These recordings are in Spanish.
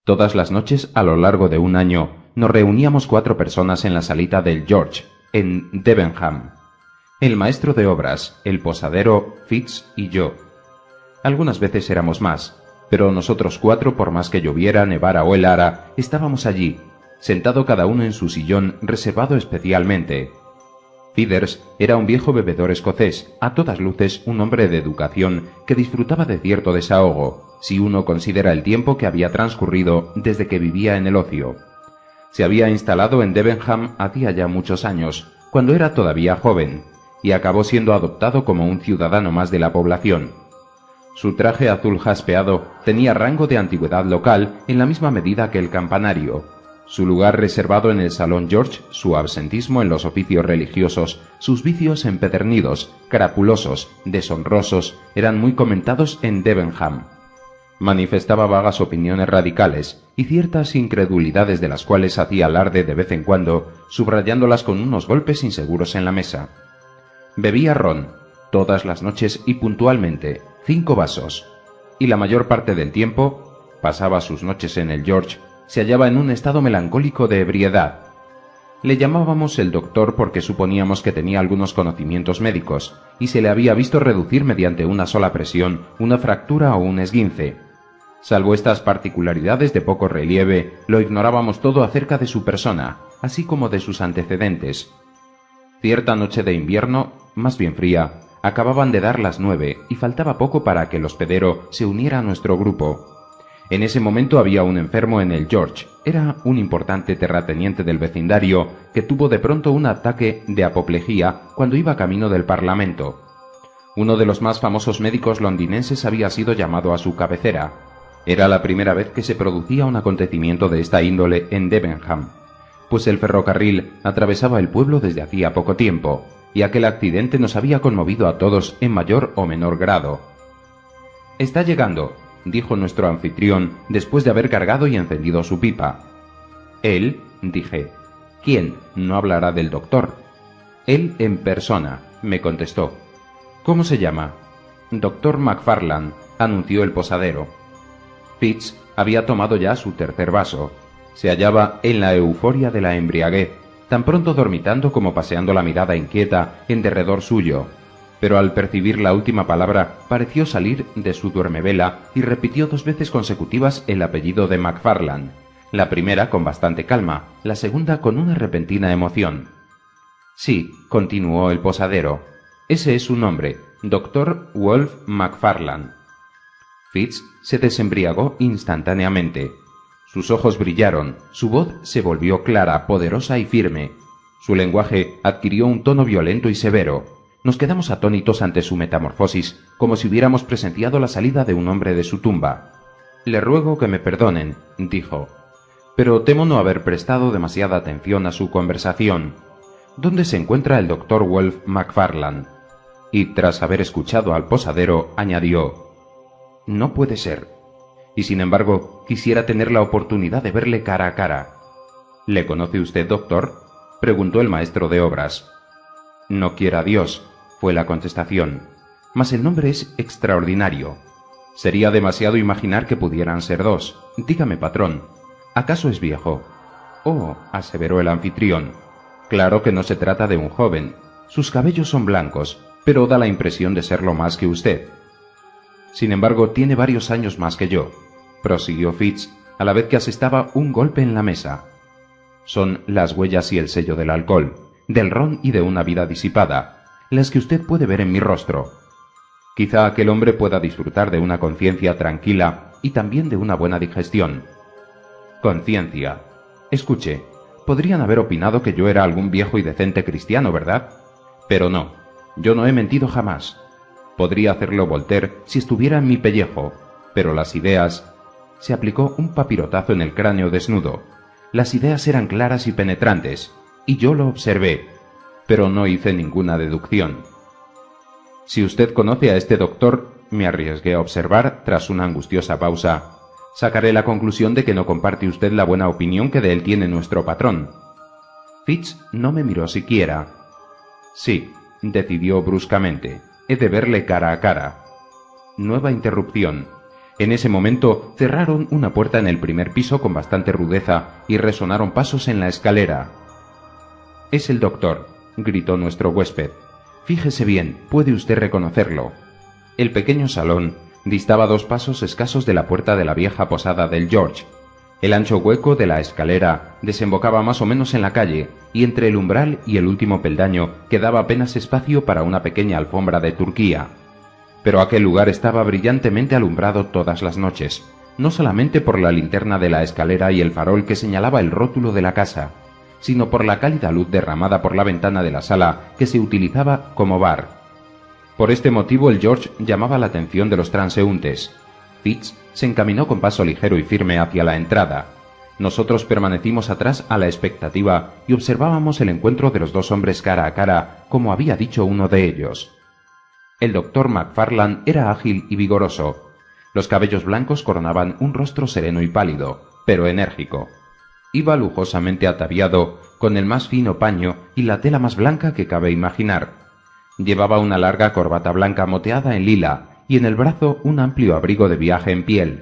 Todas las noches a lo largo de un año nos reuníamos 4 personas en la salita del George, en Debenham. El maestro de obras, el posadero, Fitz y yo. Algunas veces éramos más, pero nosotros 4, por más que lloviera, nevara o helara, estábamos allí, sentado cada uno en su sillón reservado especialmente. Fiders era un viejo bebedor escocés, a todas luces un hombre de educación que disfrutaba de cierto desahogo, si uno considera el tiempo que había transcurrido desde que vivía en el ocio. Se había instalado en Debenham hacía ya muchos años, cuando era todavía joven, y acabó siendo adoptado como un ciudadano más de la población. Su traje azul jaspeado tenía rango de antigüedad local en la misma medida que el campanario. Su lugar reservado en el Salón George, su absentismo en los oficios religiosos, sus vicios empedernidos, crapulosos, deshonrosos, eran muy comentados en Debenham. Manifestaba vagas opiniones radicales y ciertas incredulidades de las cuales hacía alarde de vez en cuando, subrayándolas con unos golpes inseguros en la mesa. Bebía ron, todas las noches y puntualmente, 5 vasos, y la mayor parte del tiempo, pasaba sus noches en el George, se hallaba en un estado melancólico de ebriedad. Le llamábamos el doctor porque suponíamos que tenía algunos conocimientos médicos, y se le había visto reducir mediante una sola presión una fractura o un esguince. Salvo estas particularidades de poco relieve, lo ignorábamos todo acerca de su persona, así como de sus antecedentes. Cierta noche de invierno, más bien fría, acababan de dar las 9 y faltaba poco para que el hospedero se uniera a nuestro grupo. En ese momento había un enfermo en el George. Era un importante terrateniente del vecindario que tuvo de pronto un ataque de apoplejía cuando iba camino del Parlamento. Uno de los más famosos médicos londinenses había sido llamado a su cabecera. Era la primera vez que se producía un acontecimiento de esta índole en Debenham, pues el ferrocarril atravesaba el pueblo desde hacía poco tiempo, y aquel accidente nos había conmovido a todos en mayor o menor grado. «Está llegando», dijo nuestro anfitrión después de haber cargado y encendido su pipa. «Él», dije. «¿Quién? No hablará del doctor». «Él en persona», me contestó. «¿Cómo se llama?» «Doctor MacFarlane», anunció el posadero. Fitz había tomado ya su tercer vaso. Se hallaba en la euforia de la embriaguez, tan pronto dormitando como paseando la mirada inquieta en derredor suyo, pero al percibir la última palabra pareció salir de su duermevela y repitió 2 veces consecutivas el apellido de MacFarlane, la primera con bastante calma, la segunda con una repentina emoción. «Sí», continuó el posadero, «ese es su nombre, Dr. Wolfe MacFarlane». Fitz se desembriagó instantáneamente. Sus ojos brillaron, su voz se volvió clara, poderosa y firme. Su lenguaje adquirió un tono violento y severo. Nos quedamos atónitos ante su metamorfosis, como si hubiéramos presenciado la salida de un hombre de su tumba. «Le ruego que me perdonen», dijo, «pero temo no haber prestado demasiada atención a su conversación. ¿Dónde se encuentra el doctor Wolfe MacFarlane?» Y tras haber escuchado al posadero, añadió, «No puede ser. Y sin embargo, quisiera tener la oportunidad de verle cara a cara». «¿Le conoce usted, doctor?», preguntó el maestro de obras. «No quiera Dios», fue la contestación, «mas el nombre es extraordinario. Sería demasiado imaginar que pudieran ser 2. Dígame, patrón, ¿acaso es viejo?» «Oh», aseveró el anfitrión, «claro que no se trata de un joven. Sus cabellos son blancos, pero da la impresión de serlo más que usted. Sin embargo, tiene varios años más que yo», prosiguió Fitz, a la vez que asestaba un golpe en la mesa. «Son las huellas y el sello del alcohol, del ron y de una vida disipada, las que usted puede ver en mi rostro. Quizá aquel hombre pueda disfrutar de una conciencia tranquila y también de una buena digestión. Conciencia. Escuche, podrían haber opinado que yo era algún viejo y decente cristiano, ¿verdad? Pero no, yo no he mentido jamás. Podría hacerlo Voltaire si estuviera en mi pellejo, pero las ideas...» Se aplicó un papirotazo en el cráneo desnudo. Las ideas eran claras y penetrantes, y yo lo observé, pero no hice ninguna deducción. «Si usted conoce a este doctor», me arriesgué a observar tras una angustiosa pausa, «sacaré la conclusión de que no comparte usted la buena opinión que de él tiene nuestro patrón». Fitz no me miró siquiera. «Sí», decidió bruscamente, «he de verle cara a cara». Nueva interrupción. En ese momento cerraron una puerta en el primer piso con bastante rudeza y resonaron pasos en la escalera. «Es el doctor», gritó nuestro huésped. «Fíjese bien, puede usted reconocerlo». El pequeño salón distaba 2 pasos escasos de la puerta de la vieja posada del George. El ancho hueco de la escalera desembocaba más o menos en la calle, y entre el umbral y el último peldaño quedaba apenas espacio para una pequeña alfombra de Turquía. Pero aquel lugar estaba brillantemente alumbrado todas las noches, no solamente por la linterna de la escalera y el farol que señalaba el rótulo de la casa, sino por la cálida luz derramada por la ventana de la sala que se utilizaba como bar. Por este motivo el George llamaba la atención de los transeúntes. Fitz se encaminó con paso ligero y firme hacia la entrada. Nosotros permanecimos atrás a la expectativa y observábamos el encuentro de los 2 hombres cara a cara, como había dicho uno de ellos. El doctor McFarlane era ágil y vigoroso. Los cabellos blancos coronaban un rostro sereno y pálido, pero enérgico. Iba lujosamente ataviado, con el más fino paño y la tela más blanca que cabe imaginar. Llevaba una larga corbata blanca moteada en lila y en el brazo un amplio abrigo de viaje en piel.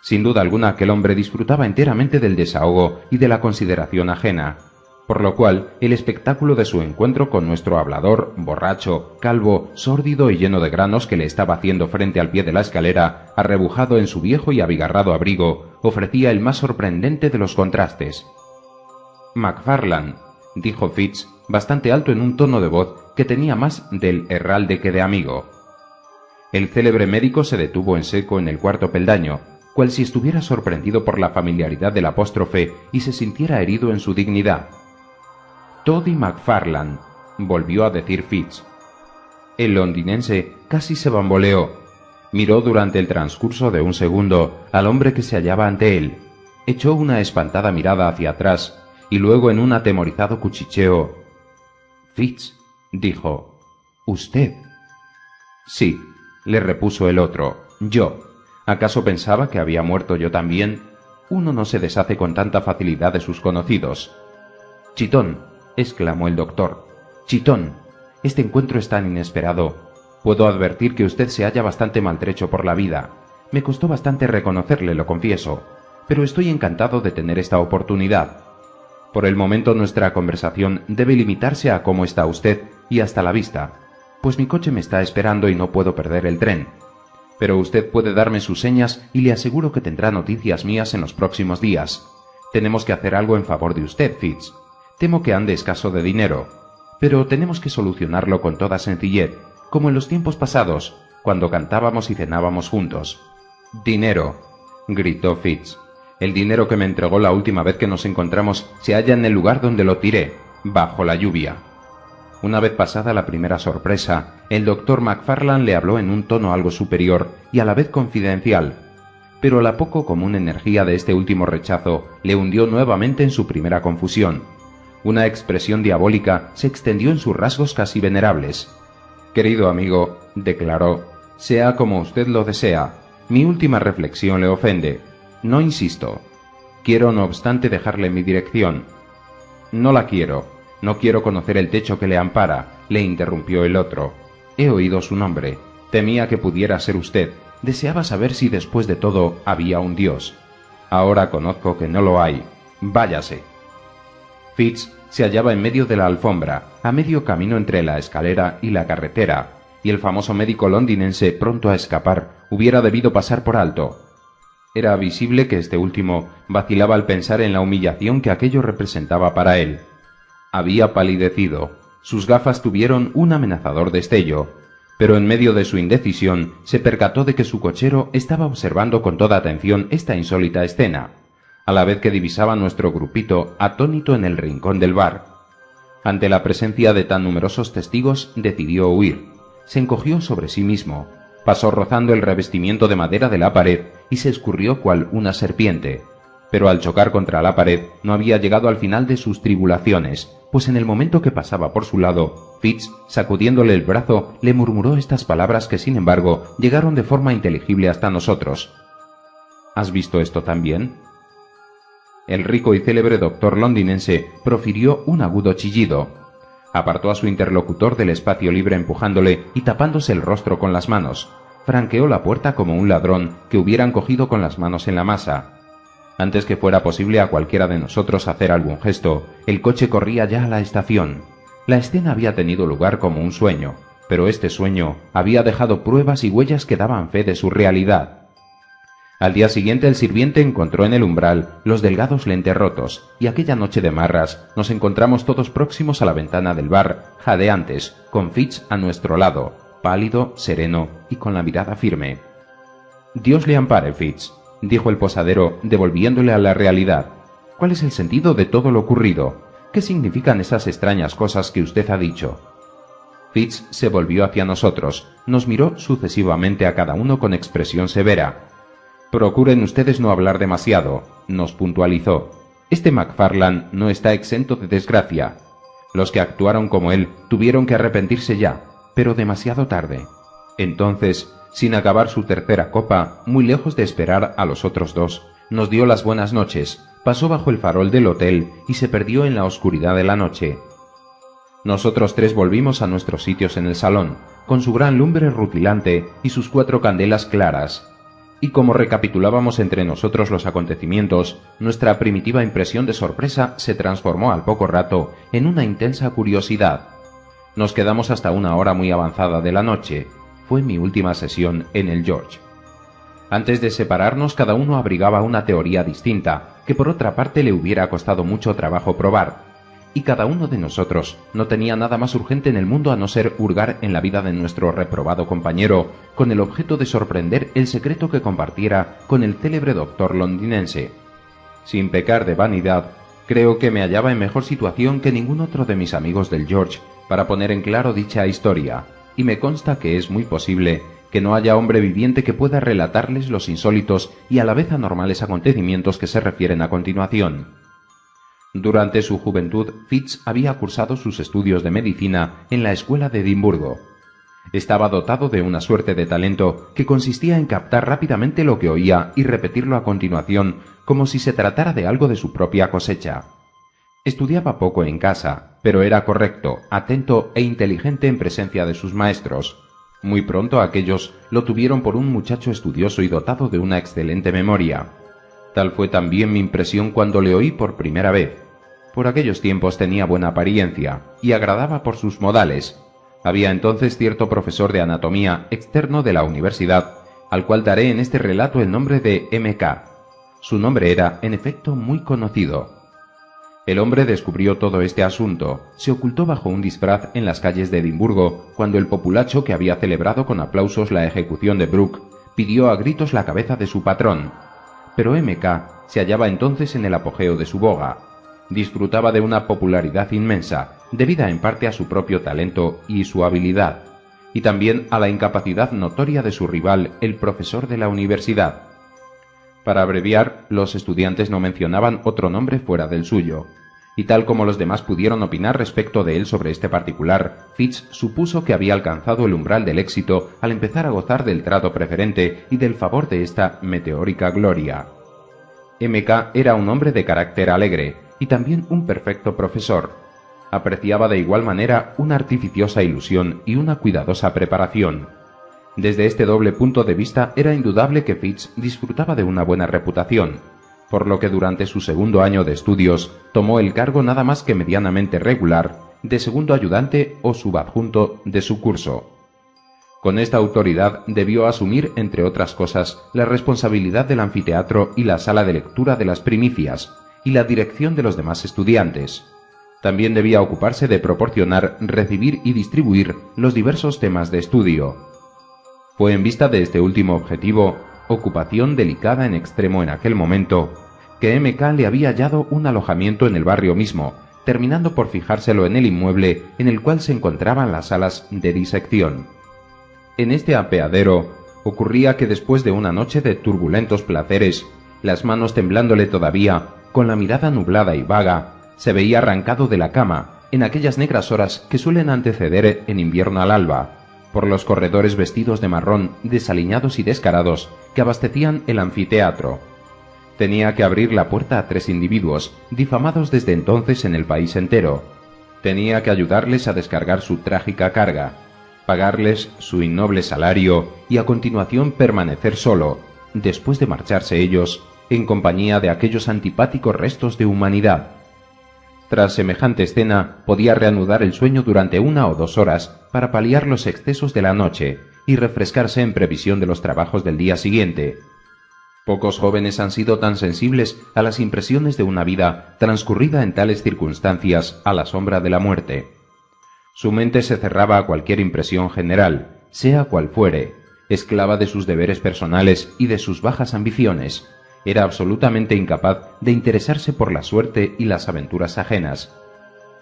Sin duda alguna aquel hombre disfrutaba enteramente del desahogo y de la consideración ajena, por lo cual el espectáculo de su encuentro con nuestro hablador, borracho, calvo, sórdido y lleno de granos que le estaba haciendo frente al pie de la escalera, arrebujado en su viejo y abigarrado abrigo, ofrecía el más sorprendente de los contrastes. «McFarlane», dijo Fitz, bastante alto en un tono de voz que tenía más del herralde que de amigo. El célebre médico se detuvo en seco en el cuarto peldaño, cual si estuviera sorprendido por la familiaridad del apóstrofe y se sintiera herido en su dignidad. «Toddy McFarlane», volvió a decir Fitz. El londinense casi se bamboleó. Miró durante el transcurso de un segundo al hombre que se hallaba ante él, echó una espantada mirada hacia atrás y luego en un atemorizado cuchicheo: «Fitz», dijo, «¿usted?» «Sí», le repuso el otro, «yo. ¿Acaso pensaba que había muerto yo también? Uno no se deshace con tanta facilidad de sus conocidos». «Chitón», exclamó el doctor, «Chitón, este encuentro es tan inesperado. Puedo advertir que usted se halla bastante maltrecho por la vida. Me costó bastante reconocerle, lo confieso, pero estoy encantado de tener esta oportunidad. Por el momento nuestra conversación debe limitarse a cómo está usted y hasta la vista, pues mi coche me está esperando y no puedo perder el tren. Pero usted puede darme sus señas y le aseguro que tendrá noticias mías en los próximos días. Tenemos que hacer algo en favor de usted, Fitz. Temo que ande escaso de dinero, pero tenemos que solucionarlo con toda sencillez, como en los tiempos pasados, cuando cantábamos y cenábamos juntos. «Dinero», gritó Fitz. «El dinero que me entregó la última vez que nos encontramos se halla en el lugar donde lo tiré, bajo la lluvia». Una vez pasada la primera sorpresa, el doctor McFarlane le habló en un tono algo superior y a la vez confidencial, pero la poco común energía de este último rechazo le hundió nuevamente en su primera confusión. Una expresión diabólica se extendió en sus rasgos casi venerables. «Querido amigo», declaró, «sea como usted lo desea, mi última reflexión le ofende. No insisto. Quiero no obstante dejarle mi dirección». «No la quiero. No quiero conocer el techo que le ampara», le interrumpió el otro. «He oído su nombre. Temía que pudiera ser usted. Deseaba saber si después de todo había un Dios. Ahora conozco que no lo hay. Váyase». Fitz se hallaba en medio de la alfombra, a medio camino entre la escalera y la carretera, y el famoso médico londinense, pronto a escapar, hubiera debido pasar por alto. Era visible que este último vacilaba al pensar en la humillación que aquello representaba para él. Había palidecido, sus gafas tuvieron un amenazador destello, pero en medio de su indecisión se percató de que su cochero estaba observando con toda atención esta insólita escena, a la vez que divisaba nuestro grupito atónito en el rincón del bar. Ante la presencia de tan numerosos testigos decidió huir. Se encogió sobre sí mismo, pasó rozando el revestimiento de madera de la pared y se escurrió cual una serpiente. Pero al chocar contra la pared no había llegado al final de sus tribulaciones, pues en el momento que pasaba por su lado, Fitz, sacudiéndole el brazo, le murmuró estas palabras que sin embargo llegaron de forma inteligible hasta nosotros. ¿Has visto esto también? El rico y célebre doctor londinense profirió un agudo chillido. Apartó a su interlocutor del espacio libre empujándole y tapándose el rostro con las manos. franqueó la puerta como un ladrón que hubieran cogido con las manos en la masa. Antes que fuera posible a cualquiera de nosotros hacer algún gesto, el coche corría ya a la estación. La escena había tenido lugar como un sueño, pero este sueño había dejado pruebas y huellas que daban fe de su realidad. Al día siguiente el sirviente encontró en el umbral los delgados lentes rotos, y aquella noche de marras nos encontramos todos próximos a la ventana del bar, jadeantes, con Fitz a nuestro lado, pálido, sereno y con la mirada firme. «Dios le ampare, Fitz», dijo el posadero, devolviéndole a la realidad. «¿Cuál es el sentido de todo lo ocurrido? ¿Qué significan esas extrañas cosas que usted ha dicho?» Fitz se volvió hacia nosotros, nos miró sucesivamente a cada uno con expresión severa. «Procuren ustedes no hablar demasiado», nos puntualizó. «Este McFarlane no está exento de desgracia. Los que actuaron como él tuvieron que arrepentirse ya, pero demasiado tarde». Entonces, sin acabar su tercera copa, muy lejos de esperar a los otros dos, nos dio las buenas noches, pasó bajo el farol del hotel y se perdió en la oscuridad de la noche. Nosotros tres volvimos a nuestros sitios en el salón, con su gran lumbre rutilante y sus 4 candelas claras. Y como recapitulábamos entre nosotros los acontecimientos, nuestra primitiva impresión de sorpresa se transformó al poco rato en una intensa curiosidad. Nos quedamos hasta una hora muy avanzada de la noche. Fue mi última sesión en el George. Antes de separarnos, cada uno abrigaba una teoría distinta, que por otra parte le hubiera costado mucho trabajo probar. Y cada uno de nosotros no tenía nada más urgente en el mundo a no ser hurgar en la vida de nuestro reprobado compañero, con el objeto de sorprender el secreto que compartiera con el célebre doctor londinense. Sin pecar de vanidad, creo que me hallaba en mejor situación que ningún otro de mis amigos del George para poner en claro dicha historia, y me consta que es muy posible que no haya hombre viviente que pueda relatarles los insólitos y a la vez anormales acontecimientos que se refieren a continuación. Durante su juventud, Fitz había cursado sus estudios de medicina en la escuela de Edimburgo. Estaba dotado de una suerte de talento que consistía en captar rápidamente lo que oía y repetirlo a continuación como si se tratara de algo de su propia cosecha. Estudiaba poco en casa, pero era correcto, atento e inteligente en presencia de sus maestros. Muy pronto aquellos lo tuvieron por un muchacho estudioso y dotado de una excelente memoria. Tal fue también mi impresión cuando le oí por primera vez. Por aquellos tiempos tenía buena apariencia y agradaba por sus modales. Había entonces cierto profesor de anatomía externo de la universidad, al cual daré en este relato el nombre de M.K. Su nombre era, en efecto, muy conocido. El hombre descubrió todo este asunto, se ocultó bajo un disfraz en las calles de Edimburgo, cuando el populacho que había celebrado con aplausos la ejecución de Brooke pidió a gritos la cabeza de su patrón. Pero M.K. se hallaba entonces en el apogeo de su boga. Disfrutaba de una popularidad inmensa, debida en parte a su propio talento y su habilidad, y también a la incapacidad notoria de su rival, el profesor de la universidad. Para abreviar, los estudiantes no mencionaban otro nombre fuera del suyo, y tal como los demás pudieron opinar respecto de él sobre este particular, Fitz supuso que había alcanzado el umbral del éxito al empezar a gozar del trato preferente y del favor de esta meteórica gloria. M.K. era un hombre de carácter alegre y también un perfecto profesor. Apreciaba de igual manera una artificiosa ilusión y una cuidadosa preparación. Desde este doble punto de vista era indudable que Fitz disfrutaba de una buena reputación, por lo que durante su segundo año de estudios tomó el cargo nada más que medianamente regular de segundo ayudante o subadjunto de su curso. Con esta autoridad debió asumir, entre otras cosas, la responsabilidad del anfiteatro y la sala de lectura de las primicias, y la dirección de los demás estudiantes. También debía ocuparse de proporcionar, recibir y distribuir los diversos temas de estudio. Fue en vista de este último objetivo, ocupación delicada en extremo en aquel momento, que M.K. le había hallado un alojamiento en el barrio mismo, terminando por fijárselo en el inmueble en el cual se encontraban las salas de disección. En este apeadero ocurría que después de una noche de turbulentos placeres, las manos temblándole todavía, con la mirada nublada y vaga, se veía arrancado de la cama, en aquellas negras horas que suelen anteceder en invierno al alba, por los corredores vestidos de marrón, desaliñados y descarados, que abastecían el anfiteatro. Tenía que abrir la puerta a 3 individuos, difamados desde entonces en el país entero. Tenía que ayudarles a descargar su trágica carga. pagarles su innoble salario y a continuación permanecer solo, después de marcharse ellos, en compañía de aquellos antipáticos restos de humanidad. Tras semejante escena, podía reanudar el sueño durante 1 o 2 horas para paliar los excesos de la noche y refrescarse en previsión de los trabajos del día siguiente. Pocos jóvenes han sido tan sensibles a las impresiones de una vida transcurrida en tales circunstancias a la sombra de la muerte. Su mente se cerraba a cualquier impresión general, sea cual fuere, esclava de sus deberes personales y de sus bajas ambiciones. Era absolutamente incapaz de interesarse por la suerte y las aventuras ajenas.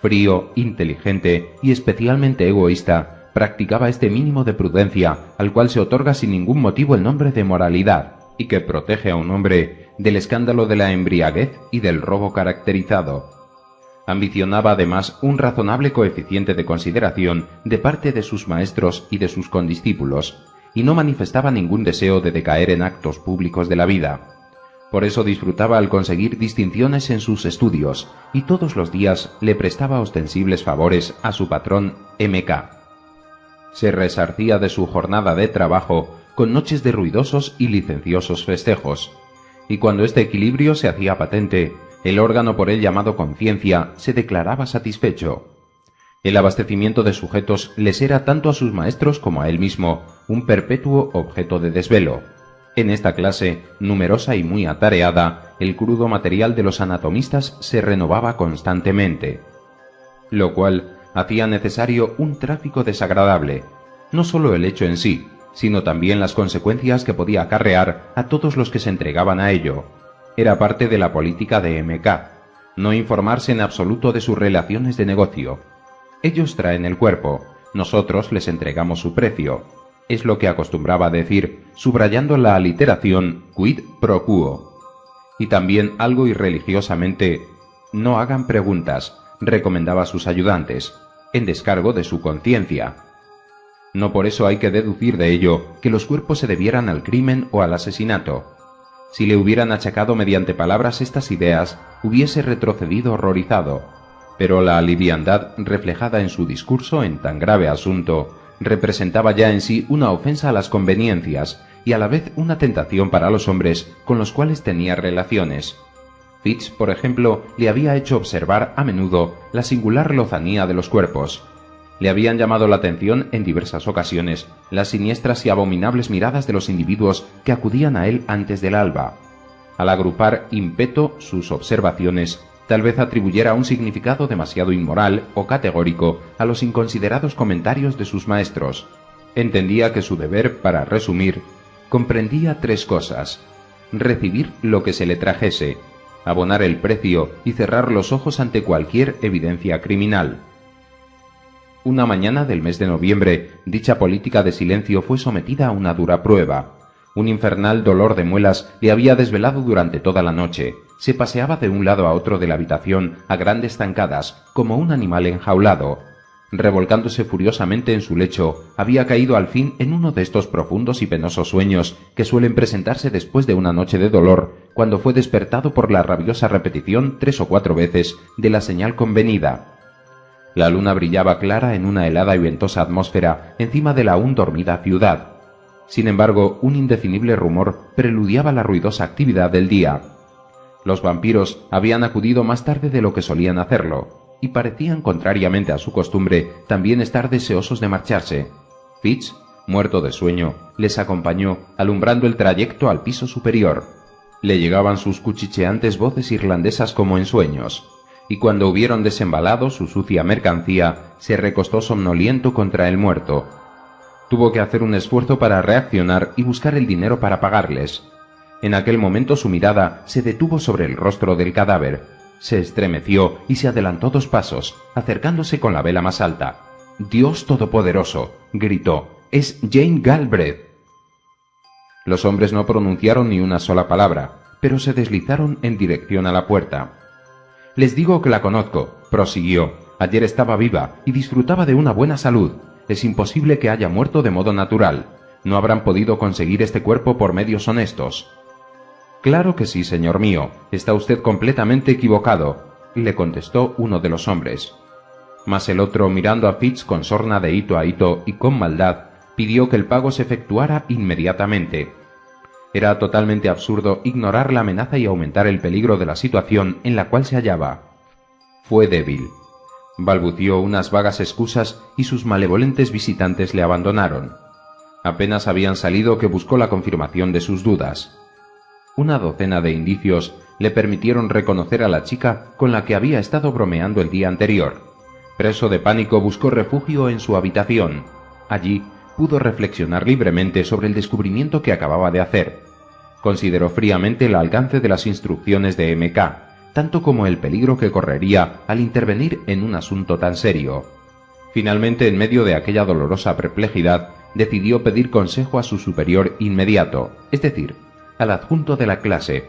Frío, inteligente y especialmente egoísta, practicaba este mínimo de prudencia al cual se otorga sin ningún motivo el nombre de moralidad, y que protege a un hombre del escándalo de la embriaguez y del robo caracterizado. Ambicionaba además un razonable coeficiente de consideración de parte de sus maestros y de sus condiscípulos, y no manifestaba ningún deseo de decaer en actos públicos de la vida. Por eso disfrutaba al conseguir distinciones en sus estudios, y todos los días le prestaba ostensibles favores a su patrón M.K. Se resarcía de su jornada de trabajo con noches de ruidosos y licenciosos festejos, y cuando este equilibrio se hacía patente, el órgano por él llamado conciencia se declaraba satisfecho. El abastecimiento de sujetos les era tanto a sus maestros como a él mismo un perpetuo objeto de desvelo. En esta clase, numerosa y muy atareada, el crudo material de los anatomistas se renovaba constantemente, lo cual hacía necesario un tráfico desagradable, no sólo el hecho en sí, sino también las consecuencias que podía acarrear a todos los que se entregaban a ello. Era parte de la política de M.K., no informarse en absoluto de sus relaciones de negocio. Ellos traen el cuerpo, nosotros les entregamos su precio. Es lo que acostumbraba decir, subrayando la aliteración quid pro quo. Y también algo irreligiosamente, no hagan preguntas, recomendaba a sus ayudantes, en descargo de su conciencia. No por eso hay que deducir de ello que los cuerpos se debieran al crimen o al asesinato. Si le hubieran achacado mediante palabras estas ideas, hubiese retrocedido horrorizado, pero la liviandad reflejada en su discurso en tan grave asunto representaba ya en sí una ofensa a las conveniencias y a la vez una tentación para los hombres con los cuales tenía relaciones. Fitz, por ejemplo, le había hecho observar a menudo la singular lozanía de los cuerpos. Le habían llamado la atención en diversas ocasiones las siniestras y abominables miradas de los individuos que acudían a él antes del alba. Al agrupar impeto sus observaciones, tal vez atribuyera un significado demasiado inmoral o categórico a los inconsiderados comentarios de sus maestros. Entendía que su deber, para resumir, comprendía 3 cosas: recibir lo que se le trajese, abonar el precio y cerrar los ojos ante cualquier evidencia criminal. Una mañana del mes de noviembre, dicha política de silencio fue sometida a una dura prueba. Un infernal dolor de muelas le había desvelado durante toda la noche. Se paseaba de un lado a otro de la habitación a grandes zancadas, como un animal enjaulado. Revolcándose furiosamente en su lecho, había caído al fin en uno de estos profundos y penosos sueños que suelen presentarse después de una noche de dolor, cuando fue despertado por la rabiosa repetición 3 o 4 veces de la señal convenida. La luna brillaba clara en una helada y ventosa atmósfera encima de la aún dormida ciudad. Sin embargo, un indefinible rumor preludiaba la ruidosa actividad del día. Los vampiros habían acudido más tarde de lo que solían hacerlo, y parecían, contrariamente a su costumbre, también estar deseosos de marcharse. Fitz, muerto de sueño, les acompañó, alumbrando el trayecto al piso superior. Le llegaban sus cuchicheantes voces irlandesas como en sueños, y cuando hubieron desembalado su sucia mercancía, se recostó somnoliento contra el muerto. Tuvo que hacer un esfuerzo para reaccionar y buscar el dinero para pagarles. En aquel momento su mirada se detuvo sobre el rostro del cadáver. Se estremeció y se adelantó 2 pasos, acercándose con la vela más alta. «¡Dios Todopoderoso!», gritó. «¡Es Jane Galbraith!». Los hombres no pronunciaron ni una sola palabra, pero se deslizaron en dirección a la puerta. «Les digo que la conozco», prosiguió. «Ayer estaba viva y disfrutaba de una buena salud. Es imposible que haya muerto de modo natural. No habrán podido conseguir este cuerpo por medios honestos». «Claro que sí, señor mío. Está usted completamente equivocado», le contestó uno de los hombres. Mas el otro, mirando a Fitz con sorna de hito a hito y con maldad, pidió que el pago se efectuara inmediatamente. Era totalmente absurdo ignorar la amenaza y aumentar el peligro de la situación en la cual se hallaba. Fue débil. Balbució unas vagas excusas y sus malevolentes visitantes le abandonaron. Apenas habían salido que buscó la confirmación de sus dudas. Una docena de indicios le permitieron reconocer a la chica con la que había estado bromeando el día anterior. Preso de pánico, buscó refugio en su habitación. Allí pudo reflexionar libremente sobre el descubrimiento que acababa de hacer. Consideró fríamente el alcance de las instrucciones de MK, tanto como el peligro que correría al intervenir en un asunto tan serio. Finalmente, en medio de aquella dolorosa perplejidad, decidió pedir consejo a su superior inmediato, es decir, al adjunto de la clase.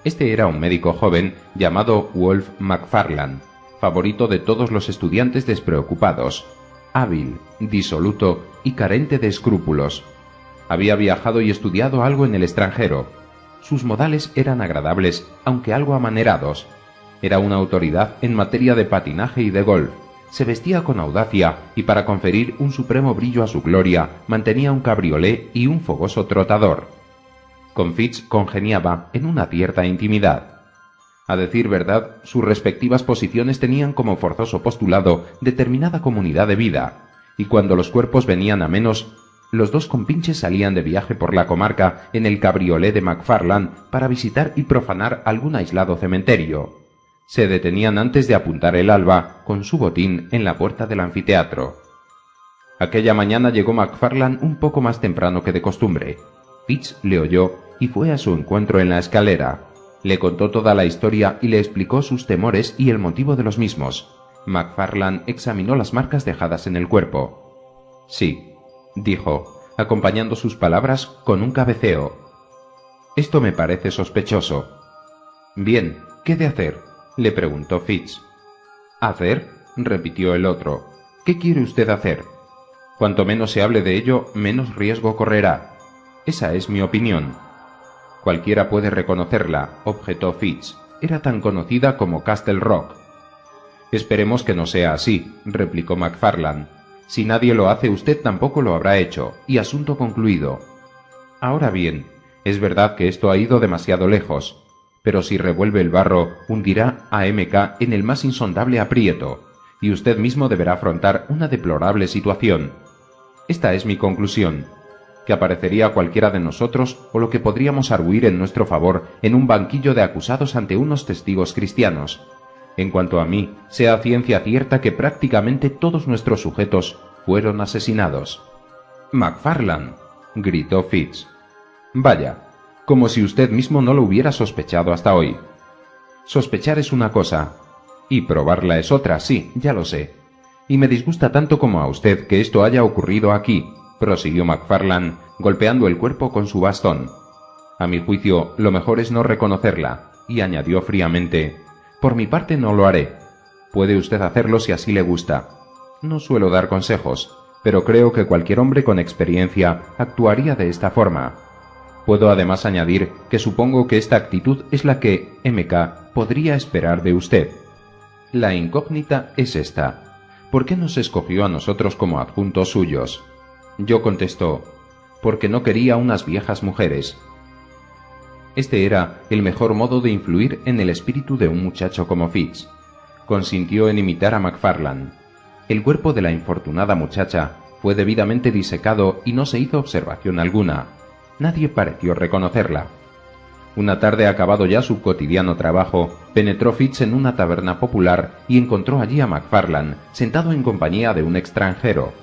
Este era un médico joven llamado Wolf McFarland, favorito de todos los estudiantes despreocupados, hábil, disoluto y carente de escrúpulos. Había viajado y estudiado algo en el extranjero. Sus modales eran agradables, aunque algo amanerados. Era una autoridad en materia de patinaje y de golf. Se vestía con audacia y, para conferir un supremo brillo a su gloria, mantenía un cabriolé y un fogoso trotador. Con Fitz congeniaba en una cierta intimidad. A decir verdad, sus respectivas posiciones tenían como forzoso postulado determinada comunidad de vida, y cuando los cuerpos venían a menos, los dos compinches salían de viaje por la comarca en el cabriolé de McFarland para visitar y profanar algún aislado cementerio. Se detenían antes de apuntar el alba con su botín en la puerta del anfiteatro. Aquella mañana llegó McFarland un poco más temprano que de costumbre. Fitz le oyó y fue a su encuentro en la escalera. Le contó toda la historia y le explicó sus temores y el motivo de los mismos. McFarland examinó las marcas dejadas en el cuerpo. Sí, dijo, acompañando sus palabras con un cabeceo. Esto me parece sospechoso. Bien, ¿qué de hacer?, le preguntó Fitz. ¿Hacer?, repitió el otro. ¿Qué quiere usted hacer? Cuanto menos se hable de ello, menos riesgo correrá. Esa es mi opinión. Cualquiera puede reconocerla, objetó Fitz. Era tan conocida como Castle Rock. Esperemos que no sea así, replicó McFarland. Si nadie lo hace, usted tampoco lo habrá hecho, y asunto concluido. Ahora bien, es verdad que esto ha ido demasiado lejos, pero si revuelve el barro, hundirá a MK en el más insondable aprieto, y usted mismo deberá afrontar una deplorable situación. Esta es mi conclusión, que aparecería cualquiera de nosotros o lo que podríamos arguir en nuestro favor en un banquillo de acusados ante unos testigos cristianos. En cuanto a mí, sea ciencia cierta que prácticamente todos nuestros sujetos fueron asesinados. «McFarland», gritó Fitz. «Vaya, como si usted mismo no lo hubiera sospechado hasta hoy. Sospechar es una cosa, y probarla es otra, sí, ya lo sé. Y me disgusta tanto como a usted que esto haya ocurrido aquí», prosiguió McFarland, golpeando el cuerpo con su bastón. «A mi juicio, lo mejor es no reconocerla», y añadió fríamente, «por mi parte no lo haré. Puede usted hacerlo si así le gusta. No suelo dar consejos, pero creo que cualquier hombre con experiencia actuaría de esta forma. Puedo además añadir que supongo que esta actitud es la que MK podría esperar de usted. La incógnita es esta. ¿Por qué nos escogió a nosotros como adjuntos suyos? Yo contesto, porque no quería unas viejas mujeres». Este era el mejor modo de influir en el espíritu de un muchacho como Fitz. Consintió en imitar a McFarland. El cuerpo de la infortunada muchacha fue debidamente disecado y no se hizo observación alguna. Nadie pareció reconocerla. Una tarde, acabado ya su cotidiano trabajo, penetró Fitz en una taberna popular y encontró allí a McFarland, sentado en compañía de un extranjero.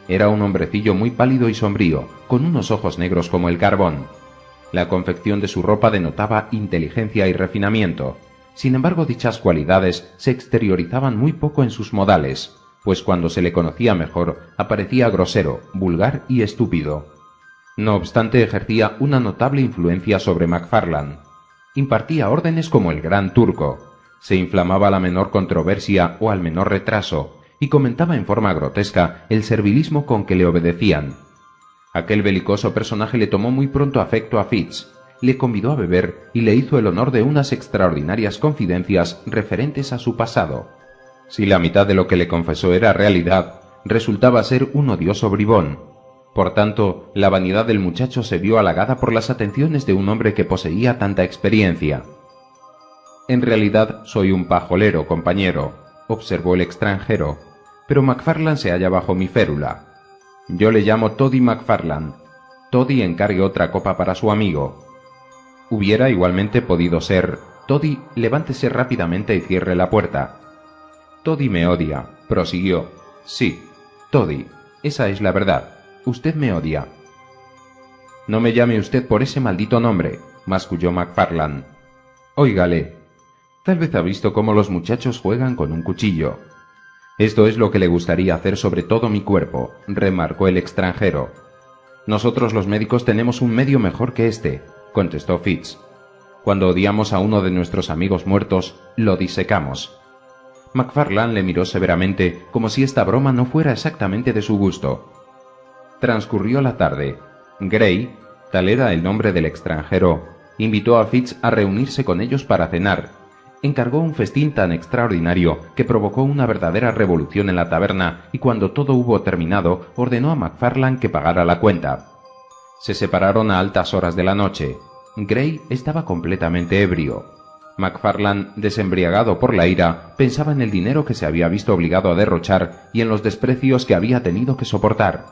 Era un hombrecillo muy pálido y sombrío, con unos ojos negros como el carbón. La confección de su ropa denotaba inteligencia y refinamiento. Sin embargo, dichas cualidades se exteriorizaban muy poco en sus modales, pues cuando se le conocía mejor, aparecía grosero, vulgar y estúpido. No obstante, ejercía una notable influencia sobre McFarland. Impartía órdenes como el gran turco, se inflamaba a la menor controversia o al menor retraso, y comentaba en forma grotesca el servilismo con que le obedecían. Aquel belicoso personaje le tomó muy pronto afecto a Fitz, le convidó a beber y le hizo el honor de unas extraordinarias confidencias referentes a su pasado. Si la mitad de lo que le confesó era realidad, resultaba ser un odioso bribón. Por tanto, la vanidad del muchacho se vio halagada por las atenciones de un hombre que poseía tanta experiencia. En realidad soy un pajolero, compañero, observó el extranjero, pero MacFarlane se halla bajo mi férula. Yo le llamo Toddy MacFarlane. Toddy encargue otra copa para su amigo. Hubiera igualmente podido ser: Toddy, levántese rápidamente y cierre la puerta. Toddy me odia, prosiguió. Sí, Toddy, esa es la verdad. Usted me odia. No me llame usted por ese maldito nombre, masculló MacFarlane. Óigale, tal vez ha visto cómo los muchachos juegan con un cuchillo. Esto es lo que le gustaría hacer sobre todo mi cuerpo, remarcó el extranjero. Nosotros los médicos tenemos un medio mejor que este, contestó Fitz. Cuando odiamos a uno de nuestros amigos muertos, lo disecamos. MacFarlane le miró severamente, como si esta broma no fuera exactamente de su gusto. Transcurrió la tarde. Gray, tal era el nombre del extranjero, invitó a Fitz a reunirse con ellos para cenar. Encargó un festín tan extraordinario que provocó una verdadera revolución en la taberna, y cuando todo hubo terminado, ordenó a MacFarlane que pagara la cuenta. Se separaron a altas horas de la noche. Gray estaba completamente ebrio. MacFarlane, desembriagado por la ira, pensaba en el dinero que se había visto obligado a derrochar y en los desprecios que había tenido que soportar.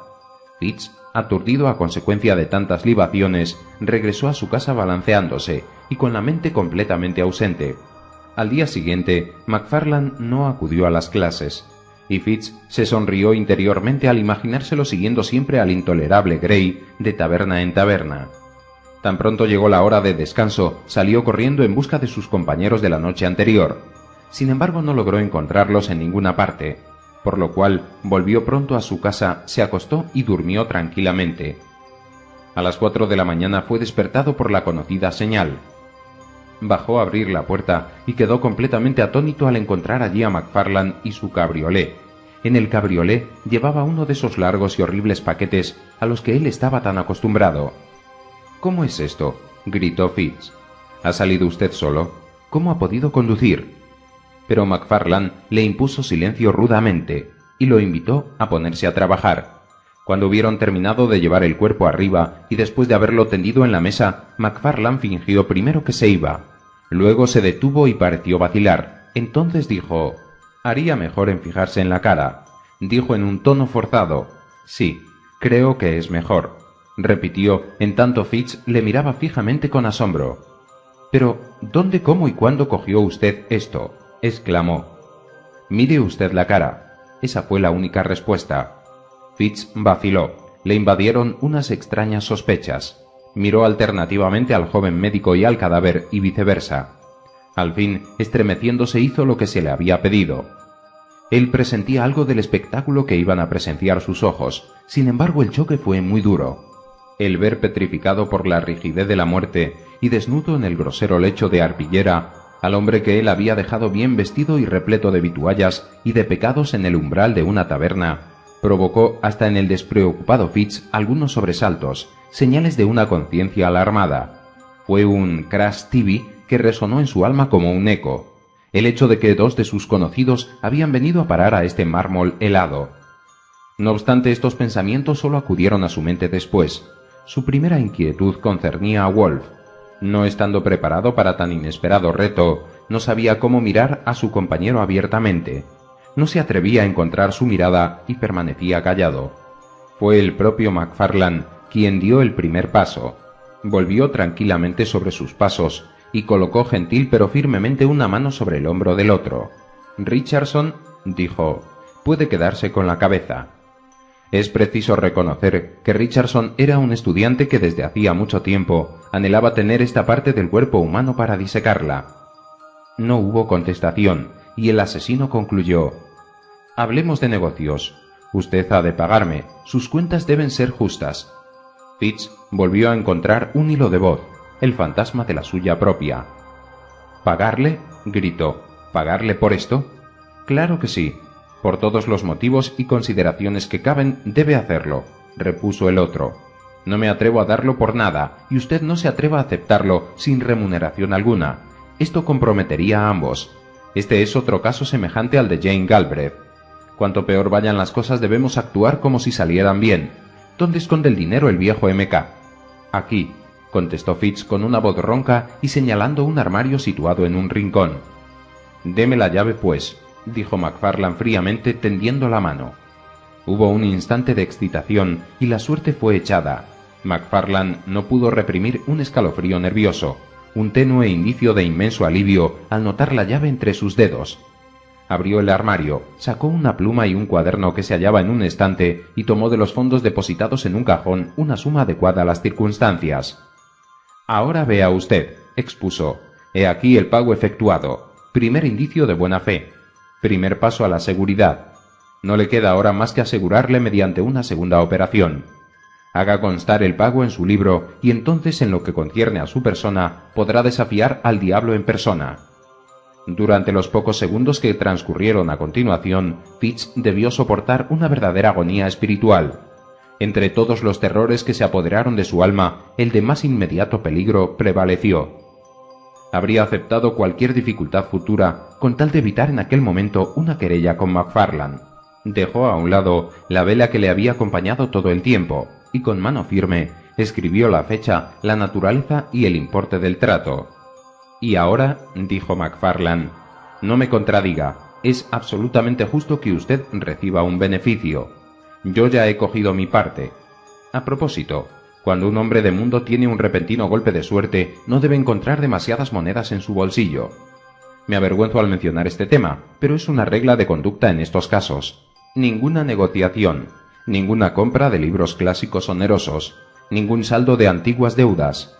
Fitz, aturdido a consecuencia de tantas libaciones, regresó a su casa balanceándose y con la mente completamente ausente. Al día siguiente, MacFarlane no acudió a las clases, y Fitz se sonrió interiormente al imaginárselo siguiendo siempre al intolerable Gray de taberna en taberna. Tan pronto llegó la hora de descanso, salió corriendo en busca de sus compañeros de la noche anterior. Sin embargo, no logró encontrarlos en ninguna parte, por lo cual volvió pronto a su casa, se acostó y durmió tranquilamente. A las 4 de la mañana fue despertado por la conocida señal. Bajó a abrir la puerta y quedó completamente atónito al encontrar allí a MacFarlane y su cabriolé. En el cabriolé llevaba uno de esos largos y horribles paquetes a los que él estaba tan acostumbrado. ¿Cómo es esto?, gritó Fitz. ¿Ha salido usted solo? ¿Cómo ha podido conducir? Pero MacFarlane le impuso silencio rudamente y lo invitó a ponerse a trabajar. Cuando hubieron terminado de llevar el cuerpo arriba y después de haberlo tendido en la mesa, MacFarlane fingió primero que se iba. Luego se detuvo y pareció vacilar. Entonces dijo: «Haría mejor en fijarse en la cara», dijo en un tono forzado. «Sí, creo que es mejor», repitió, en tanto Fitz le miraba fijamente con asombro. «Pero, ¿dónde, cómo y cuándo cogió usted esto?», exclamó. «Mire usted la cara». Esa fue la única respuesta. Fitz vaciló. Le invadieron unas extrañas sospechas. Miró alternativamente al joven médico y al cadáver y viceversa. Al fin, estremeciéndose, hizo lo que se le había pedido. Él presentía algo del espectáculo que iban a presenciar sus ojos. Sin embargo, el choque fue muy duro. El ver petrificado por la rigidez de la muerte y desnudo en el grosero lecho de arpillera al hombre que él había dejado bien vestido y repleto de vituallas y de pecados en el umbral de una taberna, provocó hasta en el despreocupado Fitz algunos sobresaltos, señales de una conciencia alarmada. Fue un crash tibi que resonó en su alma como un eco, el hecho de que dos de sus conocidos habían venido a parar a este mármol helado. No obstante, estos pensamientos solo acudieron a su mente después. Su primera inquietud concernía a Wolf. No estando preparado para tan inesperado reto, no sabía cómo mirar a su compañero abiertamente. No se atrevía a encontrar su mirada y permanecía callado. Fue el propio MacFarlane quien dio el primer paso. Volvió tranquilamente sobre sus pasos y colocó gentil pero firmemente una mano sobre el hombro del otro. «Richardson», dijo, «puede quedarse con la cabeza». Es preciso reconocer que Richardson era un estudiante que desde hacía mucho tiempo anhelaba tener esta parte del cuerpo humano para disecarla. No hubo contestación, y el asesino concluyó: «Hablemos de negocios. Usted ha de pagarme. Sus cuentas deben ser justas». Fitz volvió a encontrar un hilo de voz, el fantasma de la suya propia. «¿Pagarle?», gritó. «¿Pagarle por esto?». «Claro que sí. Por todos los motivos y consideraciones que caben, debe hacerlo», repuso el otro. «No me atrevo a darlo por nada, y usted no se atreva a aceptarlo sin remuneración alguna. Esto comprometería a ambos. Este es otro caso semejante al de Jane Galbraith. Cuanto peor vayan las cosas debemos actuar como si salieran bien. ¿Dónde esconde el dinero el viejo M.K.? Aquí, contestó Fitz con una voz ronca y señalando un armario situado en un rincón. Deme la llave, pues, dijo McFarlane fríamente tendiendo la mano. Hubo un instante de excitación y la suerte fue echada. McFarlane no pudo reprimir un escalofrío nervioso, un tenue indicio de inmenso alivio al notar la llave entre sus dedos. Abrió el armario, sacó una pluma y un cuaderno que se hallaba en un estante y tomó de los fondos depositados en un cajón una suma adecuada a las circunstancias. Ahora vea usted, expuso, he aquí el pago efectuado, primer indicio de buena fe, primer paso a la seguridad. No le queda ahora más que asegurarle mediante una segunda operación. Haga constar el pago en su libro y entonces en lo que concierne a su persona podrá desafiar al diablo en persona. Durante los pocos segundos que transcurrieron a continuación, Fitz debió soportar una verdadera agonía espiritual. Entre todos los terrores que se apoderaron de su alma, el de más inmediato peligro prevaleció. Habría aceptado cualquier dificultad futura con tal de evitar en aquel momento una querella con McFarlane. Dejó a un lado la vela que le había acompañado todo el tiempo y con mano firme escribió la fecha, la naturaleza y el importe del trato. Y ahora, dijo McFarlane, no me contradiga, es absolutamente justo que usted reciba un beneficio. Yo ya he cogido mi parte. A propósito, cuando un hombre de mundo tiene un repentino golpe de suerte, no debe encontrar demasiadas monedas en su bolsillo. Me avergüenzo al mencionar este tema, pero es una regla de conducta en estos casos. Ninguna negociación, ninguna compra de libros clásicos onerosos, ningún saldo de antiguas deudas.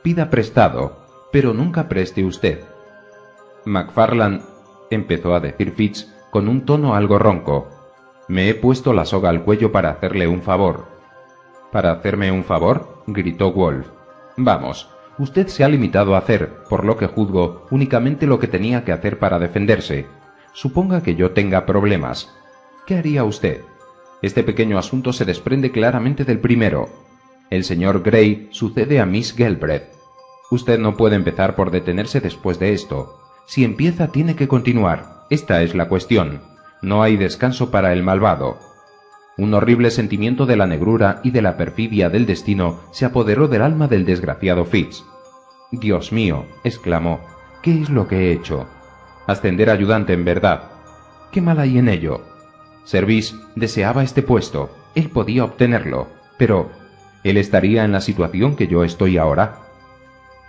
Pida prestado, pero nunca preste usted. McFarlane, empezó a decir Fitz con un tono algo ronco. Me he puesto la soga al cuello para hacerle un favor. ¿Para hacerme un favor?, gritó Wolf. Vamos, usted se ha limitado a hacer, por lo que juzgo, únicamente lo que tenía que hacer para defenderse. Suponga que yo tenga problemas. ¿Qué haría usted? Este pequeño asunto se desprende claramente del primero. El señor Gray sucede a Miss Galbraith. Usted no puede empezar por detenerse después de esto. Si empieza, tiene que continuar. Esta es la cuestión. No hay descanso para el malvado. Un horrible sentimiento de la negrura y de la perfidia del destino se apoderó del alma del desgraciado Fitz. «Dios mío», exclamó, «¿qué es lo que he hecho? Ascender ayudante, en verdad. ¿Qué mal hay en ello? Service deseaba este puesto. Él podía obtenerlo. Pero, ¿él estaría en la situación que yo estoy ahora?»